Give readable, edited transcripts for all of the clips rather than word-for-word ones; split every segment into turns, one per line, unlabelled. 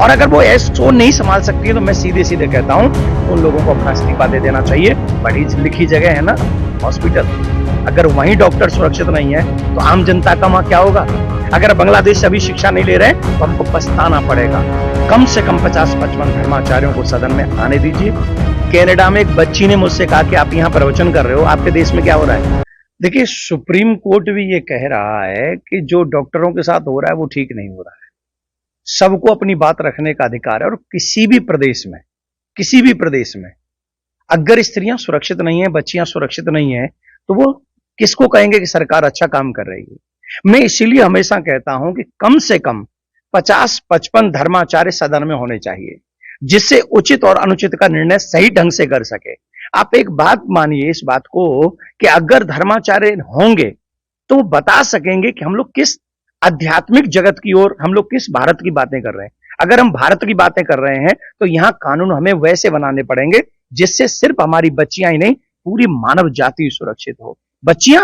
और अगर वो ऐसो नहीं संभाल सकती है तो मैं सीधे सीधे कहता हूं उन लोगों को अपना इस्तीफा दे देना चाहिए। पढ़ी लिखी जगह है ना हॉस्पिटल, अगर वहीं डॉक्टर सुरक्षित नहीं है तो आम जनता का वहां क्या होगा। अगर बांग्लादेश से अभी शिक्षा नहीं ले रहे हैं तो हमको पछताना पड़ेगा। कम से कम 50-55 धर्माचार्यों को सदन में आने दीजिए। कनाडा में एक बच्ची ने मुझसे कहा कि आप यहाँ प्रवचन कर रहे हो, आपके देश में क्या हो रहा है। देखिए, सुप्रीम कोर्ट भी ये कह रहा है कि जो डॉक्टरों के साथ हो रहा है वो ठीक नहीं हो रहा है। सबको अपनी बात रखने का अधिकार है और किसी भी प्रदेश में अगर स्त्रियां सुरक्षित नहीं है, बच्चियां सुरक्षित नहीं है, तो वो किसको कहेंगे कि सरकार अच्छा काम कर रही है। मैं इसीलिए हमेशा कहता हूं कि कम से कम 50-55 धर्माचार्य सदन में होने चाहिए, जिससे उचित और अनुचित का निर्णय सही ढंग से कर सके। आप एक बात मानिए इस बात को कि अगर धर्माचार्य होंगे तो वो बता सकेंगे कि हम लोग किस आध्यात्मिक जगत की ओर, हम लोग किस भारत की बातें कर रहे हैं। अगर हम भारत की बातें कर रहे हैं तो यहां कानून हमें वैसे बनाने पड़ेंगे जिससे सिर्फ हमारी बच्चियां ही नहीं, पूरी मानव जाति सुरक्षित हो। बच्चियां,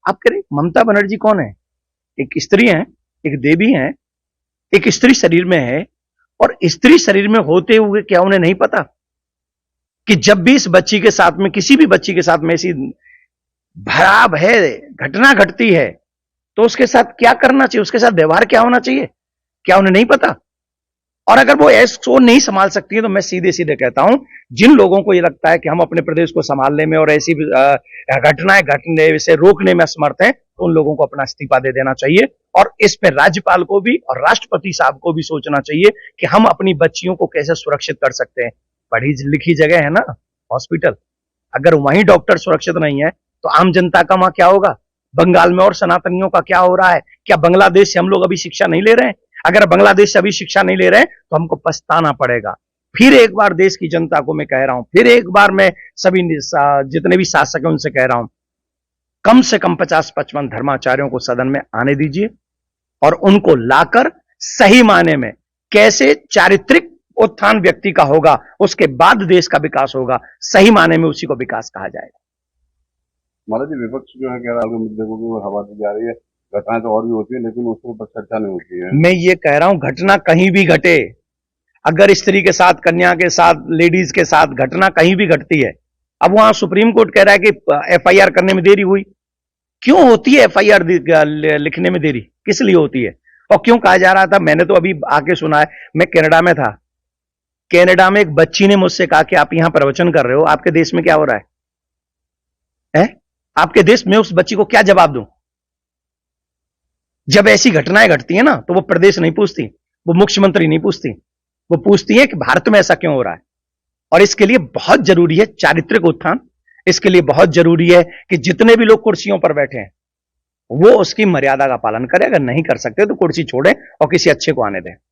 आप कह रहे ममता बनर्जी कौन है? एक स्त्री है, एक देवी है, एक स्त्री शरीर में है। और स्त्री शरीर में होते हुए क्या उन्हें नहीं पता कि जब भी इस बच्ची के साथ में, किसी भी बच्ची के साथ में ऐसी भयावह है घटना घटती है तो उसके साथ क्या करना चाहिए, उसके साथ व्यवहार क्या होना चाहिए, क्या उन्हें नहीं पता। और अगर वो ऐसो नहीं संभाल सकती है तो मैं सीधे सीधे कहता हूं जिन लोगों को ये लगता है कि हम अपने प्रदेश को संभालने में और ऐसी घटनाएं घटने से रोकने में असमर्थ हैं, तो उन लोगों को अपना इस्तीफा दे देना चाहिए। और इस पे राज्यपाल को भी और राष्ट्रपति साहब को भी सोचना चाहिए कि हम अपनी बच्चियों को कैसे सुरक्षित कर सकते हैं। पढ़ी लिखी जगह है ना हॉस्पिटल, अगर वहीं डॉक्टर सुरक्षित नहीं है तो आम जनता का वहां क्या होगा। बंगाल में और सनातनियों का क्या हो रहा है? क्या बांग्लादेश से हम लोग अभी शिक्षा नहीं ले रहे हैं? अगर बांग्लादेश से अभी शिक्षा नहीं ले रहे हैं तो हमको पछताना पड़ेगा। फिर एक बार देश की जनता को मैं कह रहा हूं, फिर एक बार मैं सभी जितने भी शासक हैं उनसे कह रहा हूं, कम से कम 50-55 धर्माचार्यों को सदन में आने दीजिए और उनको लाकर सही मायने में कैसे चारित्रिक उत्थान व्यक्ति का होगा, उसके बाद देश का विकास होगा, सही मायने में उसी को विकास कहा जाएगा।
महाराज जी, विपक्ष जो है कह रहा है मुद्दे को कि वो हवा दी जा रही है, घटनाएं तो और भी होती है लेकिन उसके ऊपर चर्चा नहीं होती है।
मैं ये कह रहा हूं घटना कहीं भी घटे, अगर स्त्री के साथ, कन्या के साथ, लेडीज के साथ घटना कहीं भी घटती है। अब वहां सुप्रीम कोर्ट कह रहा है कि एफआईआर करने में देरी हुई। क्यों होती है एफआईआर लिखने में देरी, किस लिए होती है और क्यों कहा जा रहा था? मैंने तो अभी आके सुना है, मैं कनाडा में था, कनाडा में एक बच्ची ने मुझसे कहा कि आप यहां प्रवचन कर रहे हो, आपके देश में क्या हो रहा है? आपके देश में उस बच्ची को क्या जवाब दूं? जब ऐसी घटनाएं घटती है ना तो वो प्रदेश नहीं पूछती, वो मुख्यमंत्री नहीं पूछती, वो पूछती है कि भारत में ऐसा क्यों हो रहा है। और इसके लिए बहुत जरूरी है चारित्रिक उत्थान, इसके लिए बहुत जरूरी है कि जितने भी लोग कुर्सियों पर बैठे हैं वो उसकी मर्यादा का पालन करें। अगर नहीं कर सकते तो कुर्सी छोड़ें और किसी अच्छे को आने दें।